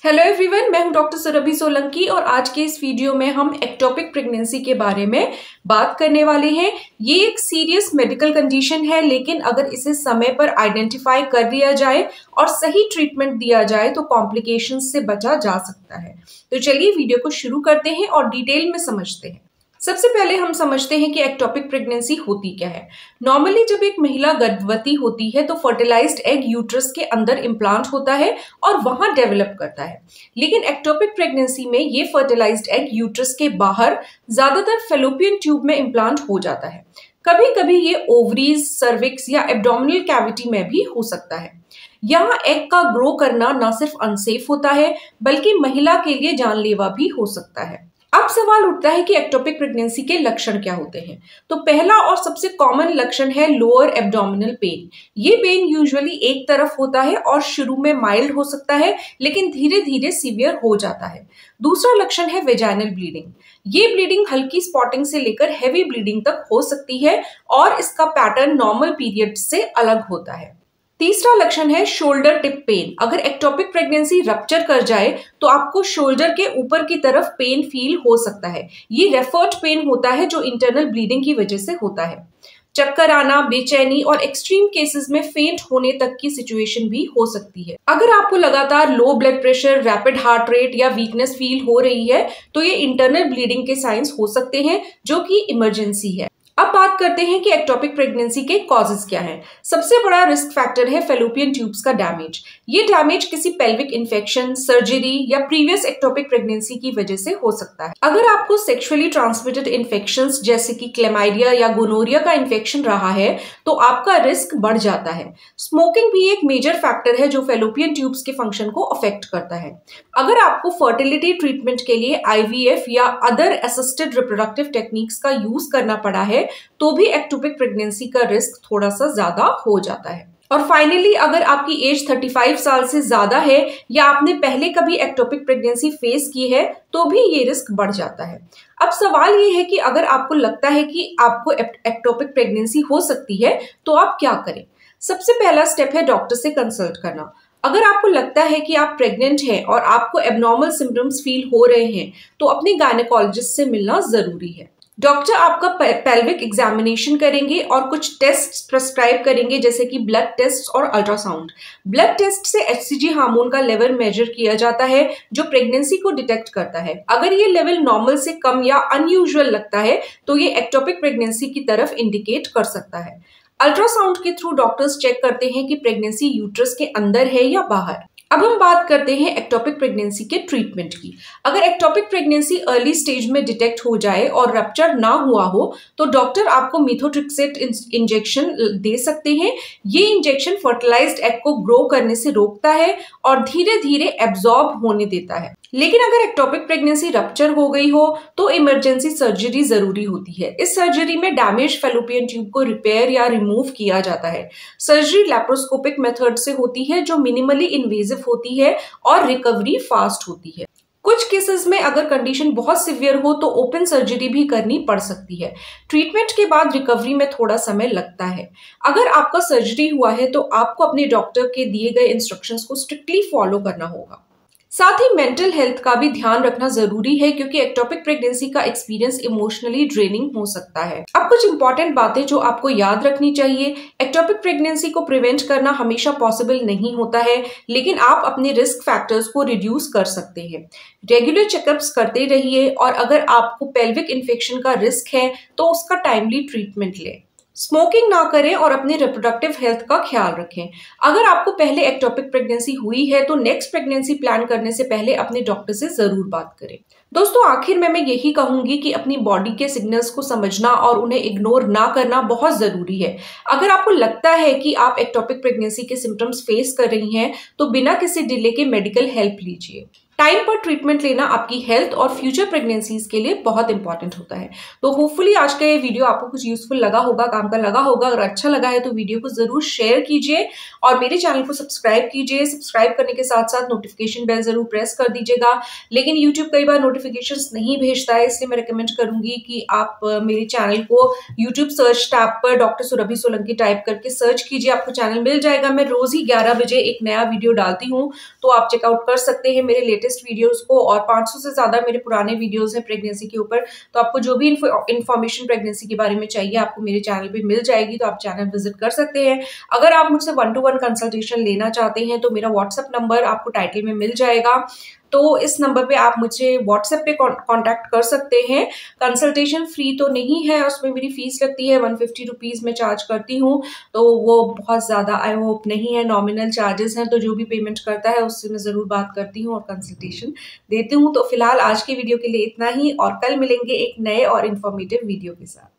Hello everyone, मैं हूं doctor Surabhi Solanki और आज के इस वीडियो में हम एक्टोपिक प्रेगनेंसी के बारे में बात करने वाले हैं। ये एक सीरियस मेडिकल कंडीशन है, लेकिन अगर इसे समय पर आइडेंटिफाई कर लिया जाए और सही ट्रीटमेंट दिया जाए तो कॉम्प्लिकेशंस से बचा जा सकता है। तो चलिए वीडियो को शुरू करते हैं और डिटेल में समझते हैं। सबसे पहले हम समझते हैं कि एक्टोपिक प्रेगनेंसी होती क्या है। नॉर्मली जब एक महिला गर्भवती होती है तो फर्टिलाइज्ड एग यूट्रस के अंदर इम्प्लांट होता है और वहां डेवलप करता है। लेकिन एक्टोपिक प्रेगनेंसी में ये फर्टिलाइज्ड एग यूट्रस के बाहर ज्यादातर फेलोपियन ट्यूब में इम्प्लांट हो जाता है। कभी कभी ये ओवरीज, सर्विक्स या एब्डोमिनल कैविटी में भी हो सकता है। यहाँ एग का ग्रो करना न सिर्फ अनसेफ होता है बल्कि महिला के लिए जानलेवा भी हो सकता है। अब सवाल उठता है कि एक्टोपिक प्रेगनेंसी के लक्षण क्या होते हैं। तो पहला और सबसे कॉमन लक्षण है लोअर एब्डोमिनल पेन। ये पेन यूजुअली एक तरफ होता है और शुरू में माइल्ड हो सकता है, लेकिन धीरे धीरे सीवियर हो जाता है। दूसरा लक्षण है वेजाइनल ब्लीडिंग। ये ब्लीडिंग हल्की स्पॉटिंग से लेकर हैवी ब्लीडिंग तक हो सकती है और इसका पैटर्न नॉर्मल पीरियड से अलग होता है। तीसरा लक्षण है शोल्डर टिप पेन। अगर एक्टोपिक प्रेगनेंसी रप्चर कर जाए तो आपको शोल्डर के ऊपर की तरफ पेन फील हो सकता है। ये रेफर्ड पेन होता है जो इंटरनल ब्लीडिंग की वजह से होता है। चक्कर आना, बेचैनी और एक्सट्रीम केसेस में फेंट होने तक की सिचुएशन भी हो सकती है। अगर आपको लगातार low blood pressure, rapid heart rate या वीकनेस फील हो रही है तो ये इंटरनल ब्लीडिंग के साइंस हो सकते हैं, जो कि इमरजेंसी है। अब बात करते हैं कि एक्टोपिक प्रेगनेंसी के कॉजेज क्या हैं। सबसे बड़ा रिस्क फैक्टर है फेलोपियन ट्यूब्स का डैमेज। ये डैमेज किसी पेल्विक इन्फेक्शन, सर्जरी या प्रीवियस एक्टोपिक प्रेगनेंसी की वजह से हो सकता है। अगर आपको सेक्सुअली ट्रांसमिटेड इन्फेक्शंस जैसे कि क्लेमाइडिया या गोनोरिया का इन्फेक्शन रहा है तो आपका रिस्क बढ़ जाता है। स्मोकिंग भी एक मेजर फैक्टर है जो फेलोपियन ट्यूब्स के फंक्शन को अफेक्ट करता है। अगर आपको फर्टिलिटी ट्रीटमेंट के लिए IVF या अदर असिस्टेड रिप्रोडक्टिव टेक्निक्स का यूज करना पड़ा है तो भी एक्टोपिक प्रेगनेंसी का रिस्क थोड़ा सा ज्यादा हो जाता है। और फाइनली, अगर आपकी एज 35 साल से ज्यादा है या आपने पहले कभी एक्टोपिक प्रेगनेंसी फेस की है तो भी ये रिस्क बढ़ जाता है। अब सवाल ये है कि अगर आपको लगता है कि आपको एक्टोपिक प्रेगनेंसी हो सकती है तो आप क्या करें। सबसे पहला स्टेप है डॉक्टर से कंसल्ट करना। अगर आपको लगता है कि आप प्रेग्नेंट हैं और आपको एबनॉर्मल सिम्टम्स फील हो रहे हैं तो अपने गायनेकोलॉजिस्ट से मिलना जरूरी है। डॉक्टर आपका पेल्विक एग्जामिनेशन करेंगे और कुछ टेस्ट प्रेस्क्राइब करेंगे जैसे कि ब्लड टेस्ट और अल्ट्रासाउंड। ब्लड टेस्ट से HCG हार्मोन का लेवल मेजर किया जाता है जो प्रेगनेंसी को डिटेक्ट करता है। अगर ये लेवल नॉर्मल से कम या अनयूजुअल लगता है तो ये एक्टोपिक प्रेगनेंसी की तरफ इंडिकेट कर सकता है। अल्ट्रासाउंड के थ्रू डॉक्टर्स चेक करते हैं कि प्रेगनेंसी यूट्रस के अंदर है या बाहर। अब हम बात करते हैं एक्टोपिक प्रेगनेंसी के ट्रीटमेंट की। अगर एक्टोपिक प्रेगनेंसी अर्ली स्टेज में डिटेक्ट हो जाए और रप्चर ना हुआ हो तो डॉक्टर आपको मिथोट्रिक्सेट इंजेक्शन दे सकते हैं। ये इंजेक्शन फर्टिलाइज्ड एग को ग्रो करने से रोकता है और धीरे धीरे एब्जॉर्ब होने देता है। लेकिन अगर एक्टोपिक प्रेगनेंसी रप्चर हो गई हो तो इमरजेंसी सर्जरी जरूरी होती है। इस सर्जरी में डैमेज फेलोपियन ट्यूब को रिपेयर या रिमूव किया जाता है। सर्जरी लैप्रोस्कोपिक मेथड से होती है जो मिनिमली इन्वेजिव होती है और रिकवरी फास्ट होती है। कुछ केसेस में अगर कंडीशन बहुत सिवियर हो तो ओपन सर्जरी भी करनी पड़ सकती है। ट्रीटमेंट के बाद रिकवरी में थोड़ा समय लगता है। अगर आपका सर्जरी हुआ है तो आपको अपने डॉक्टर के दिए गए इंस्ट्रक्शंस को स्ट्रिक्टली फॉलो करना होगा। साथ ही मेंटल हेल्थ का भी ध्यान रखना जरूरी है क्योंकि एक्टोपिक प्रेगनेंसी का एक्सपीरियंस इमोशनली ड्रेनिंग हो सकता है। अब कुछ इंपॉर्टेंट बातें जो आपको याद रखनी चाहिए। एक्टोपिक प्रेगनेंसी को प्रिवेंट करना हमेशा पॉसिबल नहीं होता है, लेकिन आप अपने रिस्क फैक्टर्स को रिड्यूस कर सकते हैं। रेगुलर चेकअप्स करते रहिए और अगर आपको पेल्विक इन्फेक्शन का रिस्क है तो उसका टाइमली ट्रीटमेंट लें। स्मोकिंग ना करें और अपने रिप्रोडक्टिव हेल्थ का ख्याल रखें। अगर आपको पहले एक्टोपिक प्रेगनेंसी हुई है तो नेक्स्ट प्रेगनेंसी प्लान करने से पहले अपने डॉक्टर से जरूर बात करें। दोस्तों, आखिर में मैं यही कहूंगी कि अपनी बॉडी के सिग्नल्स को समझना और उन्हें इग्नोर ना करना बहुत जरूरी है। अगर आपको लगता है कि आप एक्टोपिक प्रेगनेंसी के सिम्टम्स फेस कर रही हैं तो बिना किसी डिले के मेडिकल हेल्प लीजिए। टाइम पर ट्रीटमेंट लेना आपकी हेल्थ और फ्यूचर प्रेगनेंसीज के लिए बहुत इंपॉर्टेंट होता है। तो होपफुली आज का ये वीडियो आपको कुछ यूजफुल लगा होगा, काम का लगा होगा। अगर अच्छा लगा है तो वीडियो को जरूर शेयर कीजिए और मेरे चैनल को सब्सक्राइब कीजिए। सब्सक्राइब करने के साथ साथ नोटिफिकेशन बेल जरूर प्रेस कर दीजिएगा। लेकिन यूट्यूब कई बार नोटिफिकेशंस नहीं भेजता है, इसलिए मैं रिकमेंड करूंगी कि आप मेरे चैनल को यूट्यूब सर्च टैब पर डॉक्टर सुरभि सोलंकी टाइप करके सर्च कीजिए, आपको चैनल मिल जाएगा। मैं रोज ही 11 बजे एक नया वीडियो डालती हूँ, तो आप चेकआउट कर सकते हैं मेरे लेटेस्ट वीडियोस को। और 500 से ज्यादा मेरे पुराने वीडियोस हैं प्रेगनेंसी के ऊपर, तो आपको जो भी इंफॉर्मेशन प्रेगनेंसी के बारे में चाहिए आपको मेरे चैनल पे मिल जाएगी, तो आप चैनल विजिट कर सकते हैं। अगर आप मुझसे 1-to-1 कंसल्टेशन लेना चाहते हैं तो मेरा व्हाट्सएप नंबर आपको टाइटल में मिल जाएगा, तो इस नंबर पे आप मुझे व्हाट्सएप पे कांटेक्ट कर सकते हैं। कंसल्टेशन फ्री तो नहीं है, उसमें मेरी फीस लगती है 150 रुपीज में चार्ज करती हूँ, तो वो बहुत ज़्यादा आई होप नहीं है, नॉमिनल चार्जेस हैं। तो जो भी पेमेंट करता है उससे मैं ज़रूर बात करती हूँ और कंसल्टेशन देती हूँ। तो फिलहाल आज के वीडियो के लिए इतना ही, और कल मिलेंगे एक नए और इन्फॉर्मेटिव वीडियो के साथ।